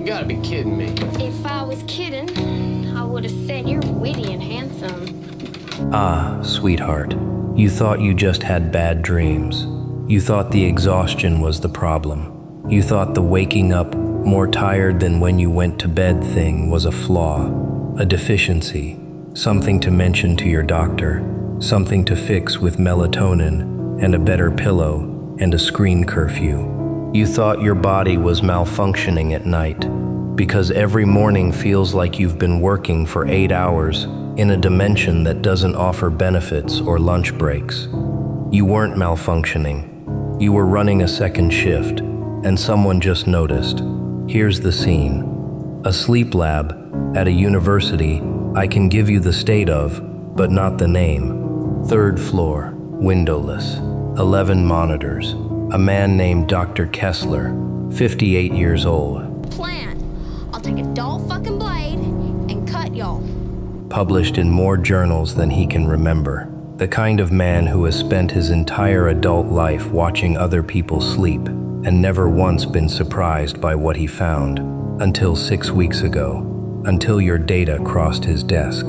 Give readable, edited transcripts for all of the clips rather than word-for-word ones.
gotta be kidding me. If I was kidding, I would have said you're witty and handsome. Ah, sweetheart, you thought you just had bad dreams. You thought the exhaustion was the problem. You thought the waking up more tired than when you went to bed thing was a flaw, a deficiency, something to mention to your doctor, something to fix with melatonin and a better pillow and a screen curfew. You thought your body was malfunctioning at night because every morning feels like you've been working for 8 hours in a dimension that doesn't offer benefits or lunch breaks. You weren't malfunctioning. You were running a second shift, and someone just noticed. Here's the scene. A sleep lab at a university I can give you the state of, but not the name. 3rd floor, windowless, 11 monitors. A man named Dr. Kessler, 58 years old. Plan. I'll take a dull fucking blade and cut y'all. Published in more journals than he can remember. The kind of man who has spent his entire adult life watching other people sleep and never once been surprised by what he found, until 6 weeks ago, until your data crossed his desk.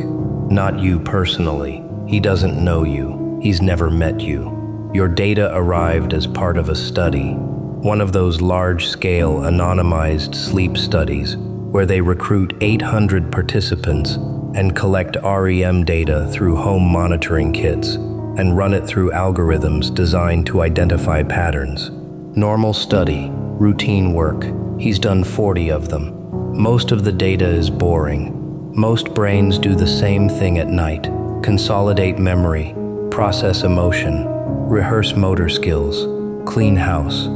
Not you personally. He doesn't know you. He's never met you. Your data arrived as part of a study, one of those large-scale anonymized sleep studies where they recruit 800 participants and collect REM data through home monitoring kits and run it through algorithms designed to identify patterns. Normal study, routine work. He's done 40 of them. Most of the data is boring. Most brains do the same thing at night: consolidate memory, process emotion, rehearse motor skills, clean house.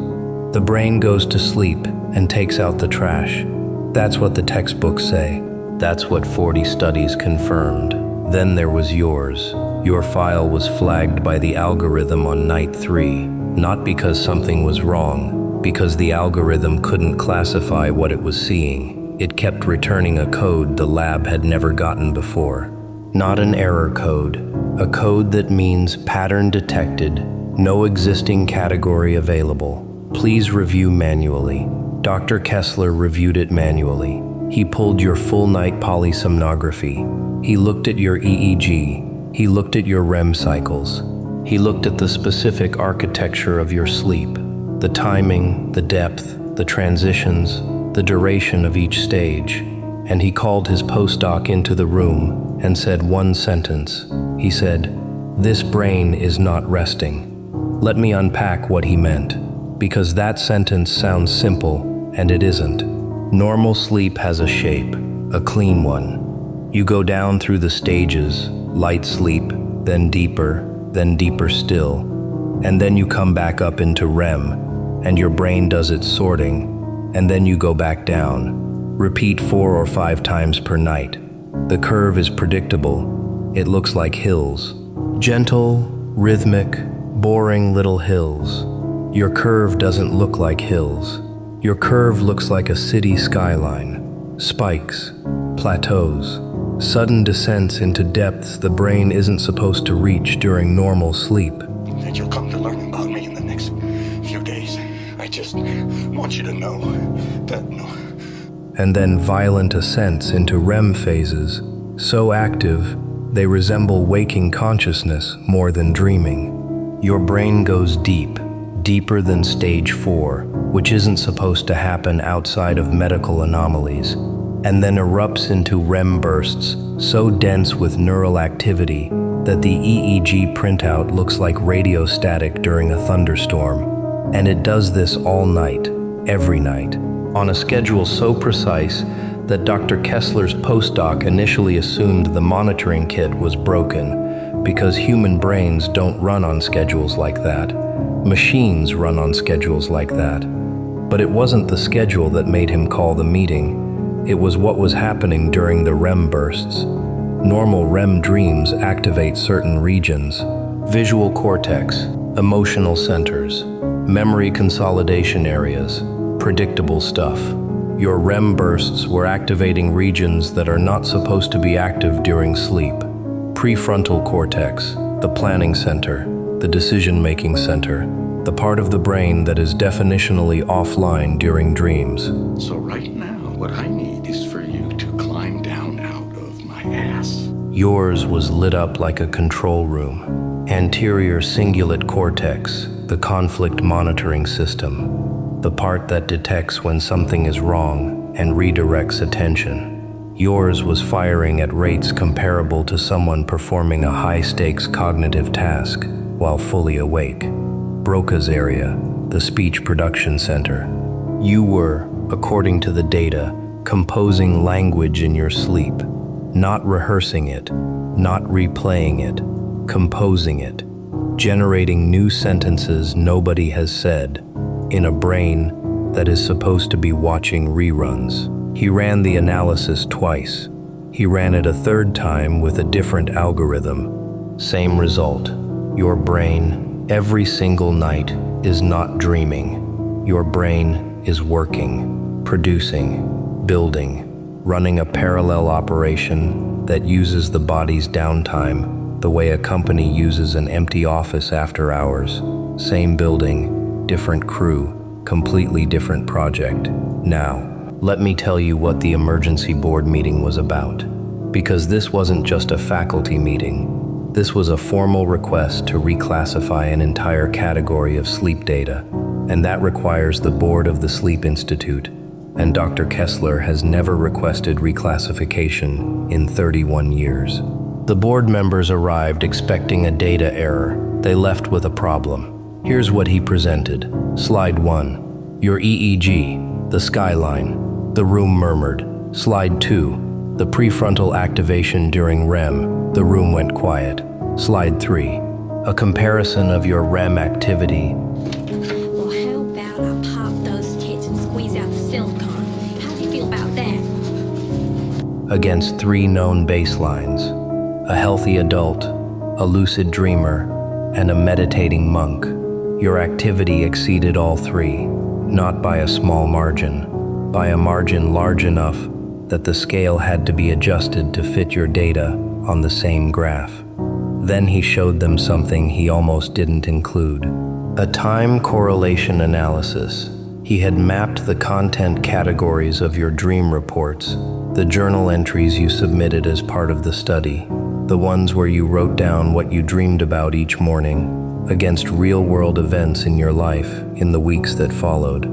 The brain goes to sleep and takes out the trash. That's what the textbooks say. That's what 40 studies confirmed. Then there was yours. Your file was flagged by the algorithm on night 3, not because something was wrong, because the algorithm couldn't classify what it was seeing. It kept returning a code the lab had never gotten before. Not an error code, a code that means pattern detected, no existing category available. Please review manually. Dr. Kessler reviewed it manually. He pulled your full night polysomnography. He looked at your EEG. He looked at your REM cycles. He looked at the specific architecture of your sleep, the timing, the depth, the transitions, the duration of each stage. And he called his postdoc into the room and said one sentence. He said, "This brain is not resting." Let me unpack what he meant, because that sentence sounds simple, and it isn't. Normal sleep has a shape, a clean one. You go down through the stages, light sleep, then deeper still, and then you come back up into REM, and your brain does its sorting, and then you go back down. Repeat 4 or 5 times per night. The curve is predictable. It looks like hills. Gentle, rhythmic, boring little hills. Your curve doesn't look like hills. Your curve looks like a city skyline. Spikes, plateaus, sudden descents into depths the brain isn't supposed to reach during normal sleep. That you'll come to learn about me in the next few days. I just want you to know that And then violent ascents into REM phases, so active they resemble waking consciousness more than dreaming. Your brain goes deep, deeper than stage 4, which isn't supposed to happen outside of medical anomalies, and then erupts into REM bursts so dense with neural activity that the EEG printout looks like radio static during a thunderstorm. And it does this all night, every night, on a schedule so precise that Dr. Kessler's postdoc initially assumed the monitoring kit was broken because human brains don't run on schedules like that. Machines run on schedules like that. But it wasn't the schedule that made him call the meeting. It was what was happening during the REM bursts. Normal REM dreams activate certain regions: visual cortex, emotional centers, memory consolidation areas, predictable stuff. Your REM bursts were activating regions that are not supposed to be active during sleep. Prefrontal cortex, the planning center, the decision-making center, the part of the brain that is definitionally offline during dreams. So right now, what I need is for you to climb down out of my ass. Yours was lit up like a control room. Anterior cingulate cortex, the conflict monitoring system, the part that detects when something is wrong and redirects attention. Yours was firing at rates comparable to someone performing a high-stakes cognitive task while fully awake. Broca's area, the speech production center. You were, according to the data, composing language in your sleep, not rehearsing it, not replaying it, composing it, generating new sentences nobody has said, in a brain that is supposed to be watching reruns. He ran the analysis twice. He ran it a third time with a different algorithm. Same result. Your brain, every single night, is not dreaming. Your brain is working, producing, building, running a parallel operation that uses the body's downtime the way a company uses an empty office after hours. Same building, different crew, completely different project. Now, let me tell you what the emergency board meeting was about. Because this wasn't just a faculty meeting. This was a formal request to reclassify an entire category of sleep data, and that requires the board of the Sleep Institute, and Dr. Kessler has never requested reclassification in 31 years. The board members arrived expecting a data error. They left with a problem. Here's what he presented. Slide 1. Your EEG, the skyline. The room murmured. Slide 2. The prefrontal activation during REM. The room went quiet. Slide 3. A comparison of your REM activity. Well, how about I pop those tits and squeeze out the silicone? How do you feel about that? Against 3 known baselines. A healthy adult, a lucid dreamer, and a meditating monk. Your activity exceeded all 3, not by a small margin, by a margin large enough that the scale had to be adjusted to fit your data on the same graph. Then he showed them something he almost didn't include. A time correlation analysis. He had mapped the content categories of your dream reports, the journal entries you submitted as part of the study, the ones where you wrote down what you dreamed about each morning, against real-world events in your life in the weeks that followed.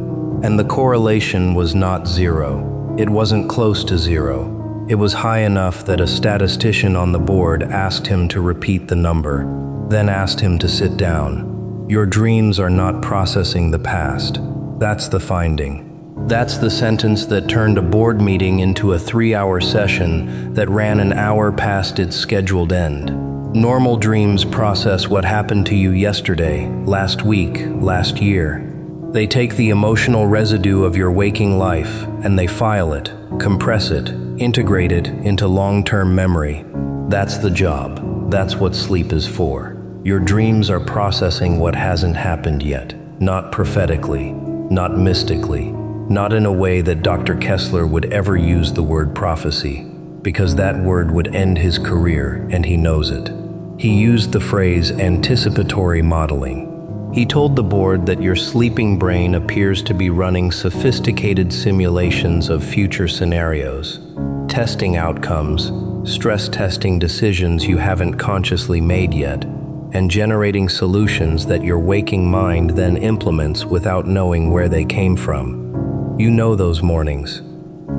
And the correlation was not 0. It wasn't close to 0. It was high enough that a statistician on the board asked him to repeat the number, then asked him to sit down. Your dreams are not processing the past. That's the finding. That's the sentence that turned a board meeting into a 3-hour session that ran an hour past its scheduled end. Normal dreams process what happened to you yesterday, last week, last year. They take the emotional residue of your waking life and they file it, compress it, integrate it into long-term memory. That's the job. That's what sleep is for. Your dreams are processing what hasn't happened yet, not prophetically, not mystically, not in a way that Dr. Kessler would ever use the word prophecy, because that word would end his career and he knows it. He used the phrase anticipatory modeling. He told the board that your sleeping brain appears to be running sophisticated simulations of future scenarios, testing outcomes, stress testing decisions you haven't consciously made yet, and generating solutions that your waking mind then implements without knowing where they came from. You know those mornings,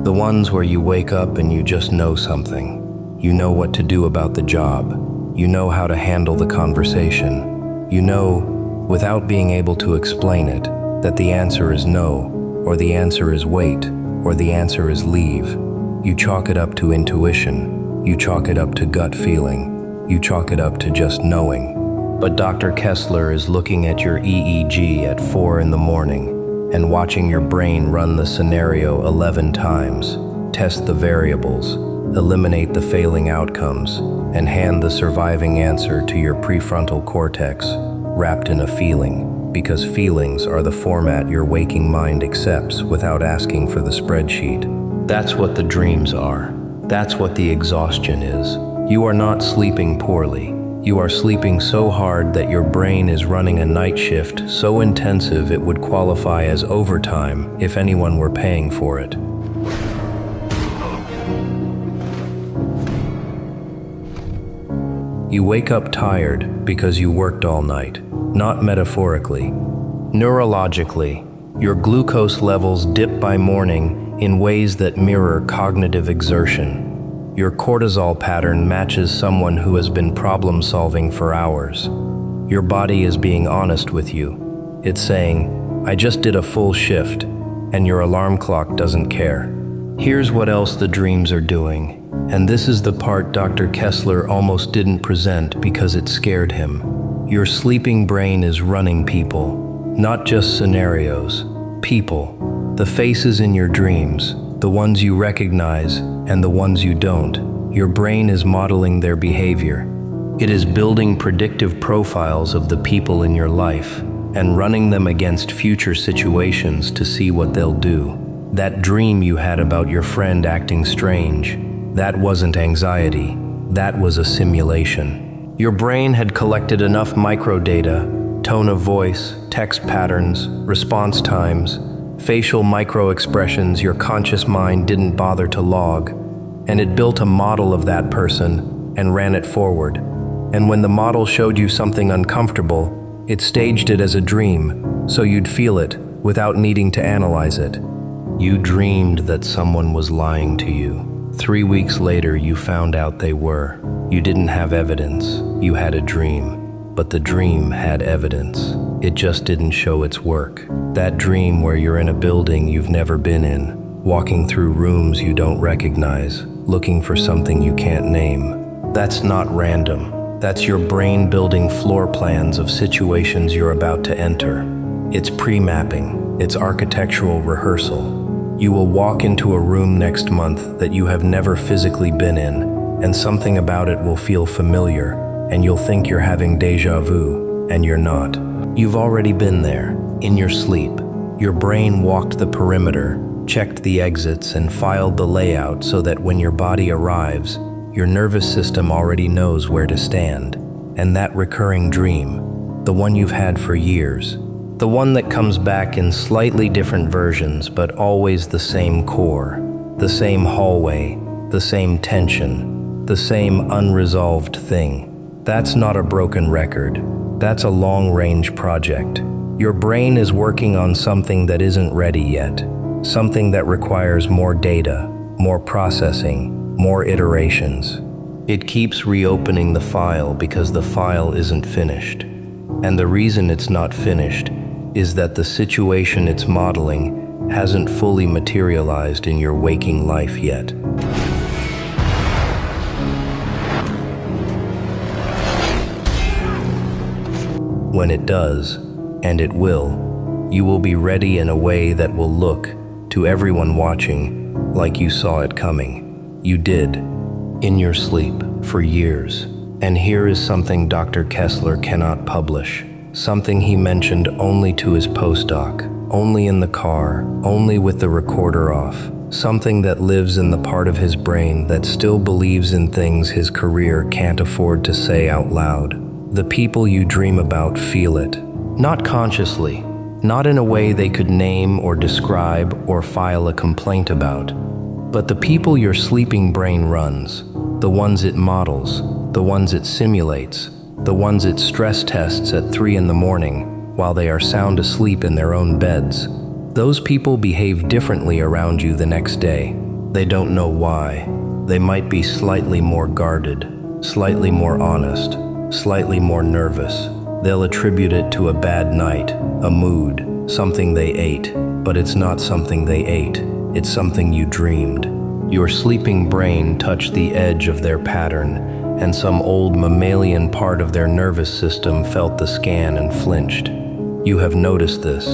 the ones where you wake up and you just know something. You know what to do about the job. You know how to handle the conversation. You know, without being able to explain it, that the answer is no, or the answer is wait, or the answer is leave. You chalk it up to intuition. You chalk it up to gut feeling. You chalk it up to just knowing. But Dr. Kessler is looking at your EEG at 4 in the morning and watching your brain run the scenario 11 times, test the variables, eliminate the failing outcomes, and hand the surviving answer to your prefrontal cortex, wrapped in a feeling, because feelings are the format your waking mind accepts without asking for the spreadsheet. That's what the dreams are. That's what the exhaustion is. You are not sleeping poorly. You are sleeping so hard that your brain is running a night shift so intensive it would qualify as overtime if anyone were paying for it. You wake up tired because you worked all night, not metaphorically. Neurologically, your glucose levels dip by morning in ways that mirror cognitive exertion. Your cortisol pattern matches someone who has been problem-solving for hours. Your body is being honest with you. It's saying, I just did a full shift, and your alarm clock doesn't care. Here's what else the dreams are doing. And this is the part Dr. Kessler almost didn't present because it scared him. Your sleeping brain is running people, not just scenarios, people. The faces in your dreams, the ones you recognize and the ones you don't. Your brain is modeling their behavior. It is building predictive profiles of the people in your life and running them against future situations to see what they'll do. That dream you had about your friend acting strange, that wasn't anxiety, that was a simulation. Your brain had collected enough microdata, tone of voice, text patterns, response times, facial micro-expressions your conscious mind didn't bother to log, and it built a model of that person and ran it forward. And when the model showed you something uncomfortable, it staged it as a dream, so you'd feel it without needing to analyze it. You dreamed that someone was lying to you. 3 weeks later, you found out they were. You didn't have evidence, you had a dream. But the dream had evidence. It just didn't show its work. That dream where you're in a building you've never been in, walking through rooms you don't recognize, looking for something you can't name. That's not random. That's your brain building floor plans of situations you're about to enter. It's premapping. It's architectural rehearsal. You will walk into a room next month that you have never physically been in, and something about it will feel familiar, and you'll think you're having déjà vu, and you're not. You've already been there, in your sleep. Your brain walked the perimeter, checked the exits, and filed the layout so that when your body arrives, your nervous system already knows where to stand. And that recurring dream, the one you've had for years, the one that comes back in slightly different versions but always the same core, the same hallway, the same tension, the same unresolved thing. That's not a broken record. That's a long-range project. Your brain is working on something that isn't ready yet, something that requires more data, more processing, more iterations. It keeps reopening the file because the file isn't finished. And the reason it's not finished is that the situation it's modeling hasn't fully materialized in your waking life yet. When it does, and it will, you will be ready in a way that will look, to everyone watching, like you saw it coming. You did, in your sleep, for years. And here is something Dr. Kessler cannot publish. Something he mentioned only to his postdoc, only in the car, only with the recorder off. Something that lives in the part of his brain that still believes in things his career can't afford to say out loud. The people you dream about feel it. Not consciously, not in a way they could name or describe or file a complaint about. But the people your sleeping brain runs, the ones it models, the ones it simulates, the ones it stress tests at 3 in the morning while they are sound asleep in their own beds. Those people behave differently around you the next day. They don't know why. They might be slightly more guarded, slightly more honest, slightly more nervous. They'll attribute it to a bad night, a mood, something they ate, but it's not something they ate. It's something you dreamed. Your sleeping brain touched the edge of their pattern, and some old mammalian part of their nervous system felt the scan and flinched. You have noticed this.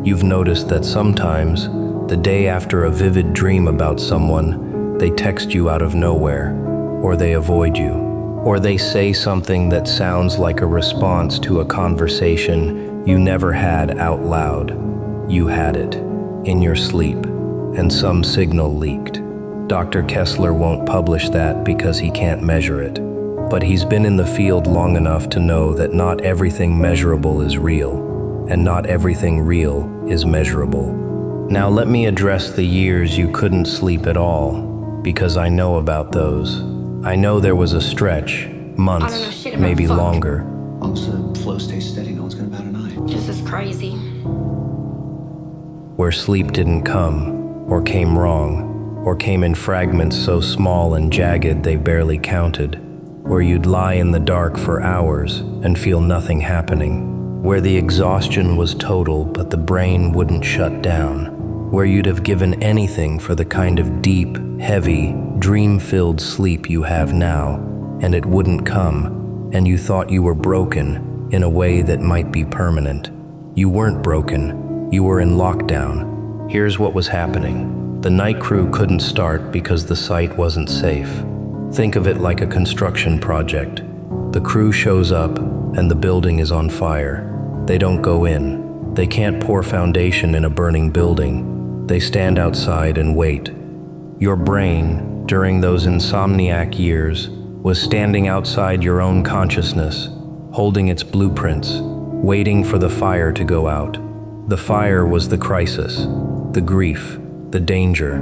You've noticed that sometimes, the day after a vivid dream about someone, they text you out of nowhere, or they avoid you. Or they say something that sounds like a response to a conversation you never had out loud. You had it, in your sleep, and some signal leaked. Dr. Kessler won't publish that because he can't measure it. but he's been in the field long enough to know that not everything measurable is real, and not everything real is measurable. Now let me address the years you couldn't sleep at all, because I know about those. I know there was a stretch, months, maybe longer. As long as the flow stays steady, no one's gonna bat an eye. This is crazy. Where sleep didn't come, or came wrong, or came in fragments so small and jagged they barely counted, where you'd lie in the dark for hours and feel nothing happening, where the exhaustion was total but the brain wouldn't shut down, where you'd have given anything for the kind of deep, heavy, dream-filled sleep you have now, and it wouldn't come, and you thought you were broken in a way that might be permanent. You weren't broken, you were in lockdown. Here's what was happening. The night crew couldn't start because the site wasn't safe. Think of it like a construction project. The crew shows up and the building is on fire. They don't go in. They can't pour foundation in a burning building. They stand outside and wait. Your brain, during those insomniac years, was standing outside your own consciousness, holding its blueprints, waiting for the fire to go out. The fire was the crisis, the grief, the danger,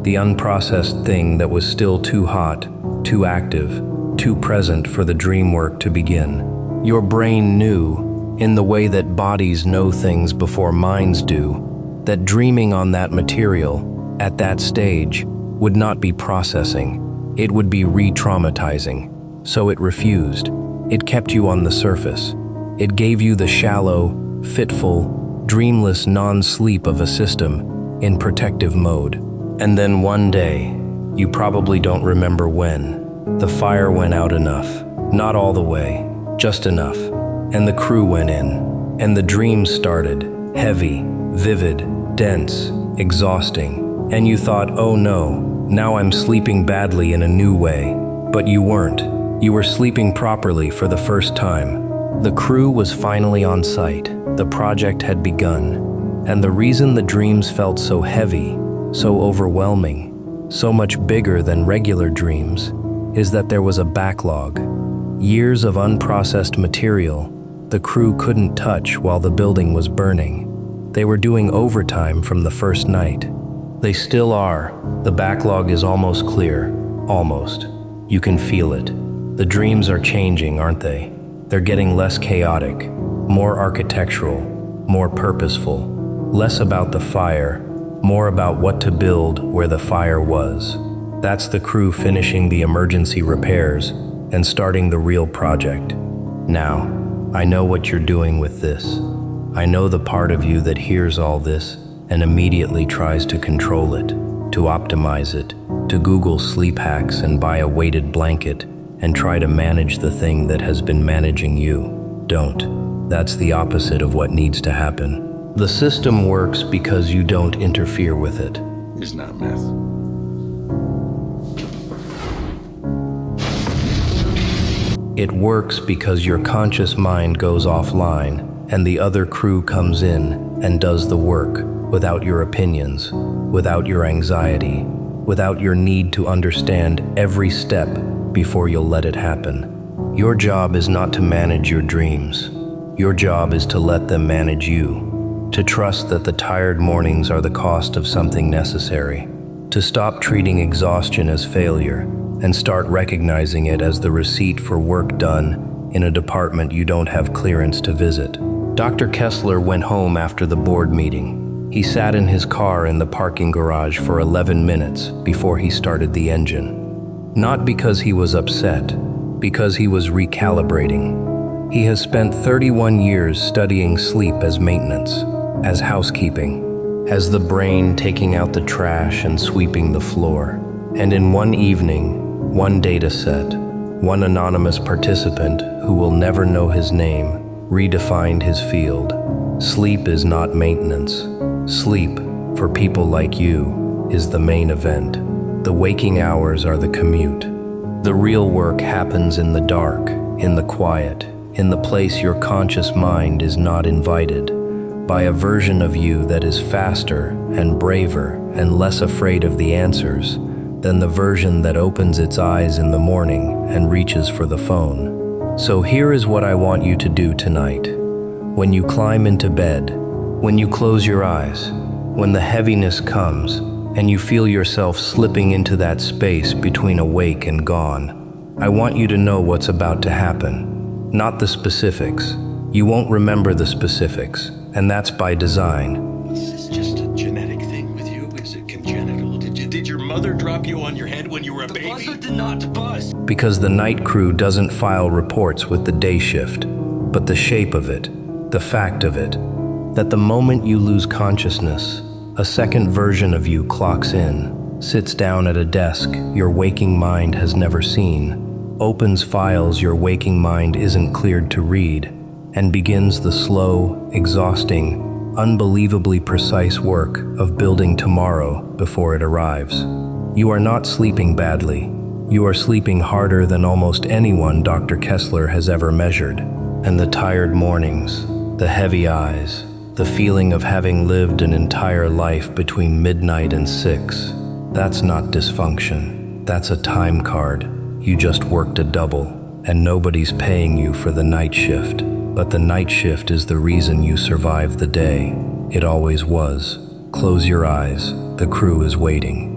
the unprocessed thing that was still too hot, too active, too present for the dream work to begin. Your brain knew, in the way that bodies know things before minds do, that dreaming on that material, at that stage, would not be processing. It would be re-traumatizing. So it refused. It kept you on the surface. It gave you the shallow, fitful, dreamless non-sleep of a system in protective mode. And then one day, you probably don't remember when, the fire went out enough. Not all the way, just enough. And the crew went in. And the dream started, heavy, vivid, dense, exhausting. And you thought, oh no, now I'm sleeping badly in a new way. But you weren't. You were sleeping properly for the first time. The crew was finally on site. The project had begun. And the reason the dreams felt so heavy, so overwhelming, so much bigger than regular dreams, is that there was a backlog. Years of unprocessed material the crew couldn't touch while the building was burning. They were doing overtime from the first night. They still are. The backlog is almost clear. Almost. You can feel it. The dreams are changing, aren't they? They're getting less chaotic, more architectural, more purposeful, less about the fire, more about what to build where the fire was. That's the crew finishing the emergency repairs and starting the real project. Now, I know what you're doing with this. I know the part of you that hears all this and immediately tries to control it, to optimize it, to Google sleep hacks and buy a weighted blanket and try to manage the thing that has been managing you. Don't. That's the opposite of what needs to happen. The system works because you don't interfere with it. It's not meth. It works because your conscious mind goes offline and the other crew comes in and does the work without your opinions, without your anxiety, without your need to understand every step before you'll let it happen. Your job is not to manage your dreams. Your job is to let them manage you, to trust that the tired mornings are the cost of something necessary, to stop treating exhaustion as failure and start recognizing it as the receipt for work done in a department you don't have clearance to visit. Dr. Kessler went home after the board meeting. He sat in his car in the parking garage for 11 minutes before he started the engine. Not because he was upset, because he was recalibrating. He has spent 31 years studying sleep as maintenance, as housekeeping, as the brain taking out the trash and sweeping the floor. And in one evening, one data set, one anonymous participant who will never know his name redefined his field. Sleep is not maintenance. Sleep, for people like you, is the main event. The waking hours are the commute. The real work happens in the dark, in the quiet, in the place your conscious mind is not invited, by a version of you that is faster and braver and less afraid of the answers, than the version that opens its eyes in the morning and reaches for the phone. So here is what I want you to do tonight. When you climb into bed, when you close your eyes, when the heaviness comes, and you feel yourself slipping into that space between awake and gone, I want you to know what's about to happen, not the specifics. You won't remember the specifics, and that's by design. Is this just a genetic thing with you? Is it congenital? Did your mother drop you on your head when you were a baby? The buzzer did not buzz. Because the night crew doesn't file reports with the day shift, but the shape of it, the fact of it, that the moment you lose consciousness, a second version of you clocks in, sits down at a desk your waking mind has never seen, opens files your waking mind isn't cleared to read, and begins the slow, exhausting, unbelievably precise work of building tomorrow before it arrives. You are not sleeping badly. You are sleeping harder than almost anyone Dr. Kessler has ever measured. And the tired mornings, the heavy eyes, the feeling of having lived an entire life between midnight and 6, that's not dysfunction. That's a time card. You just worked a double, and nobody's paying you for the night shift. But the night shift is the reason you survived the day. It always was. Close your eyes. The crew is waiting.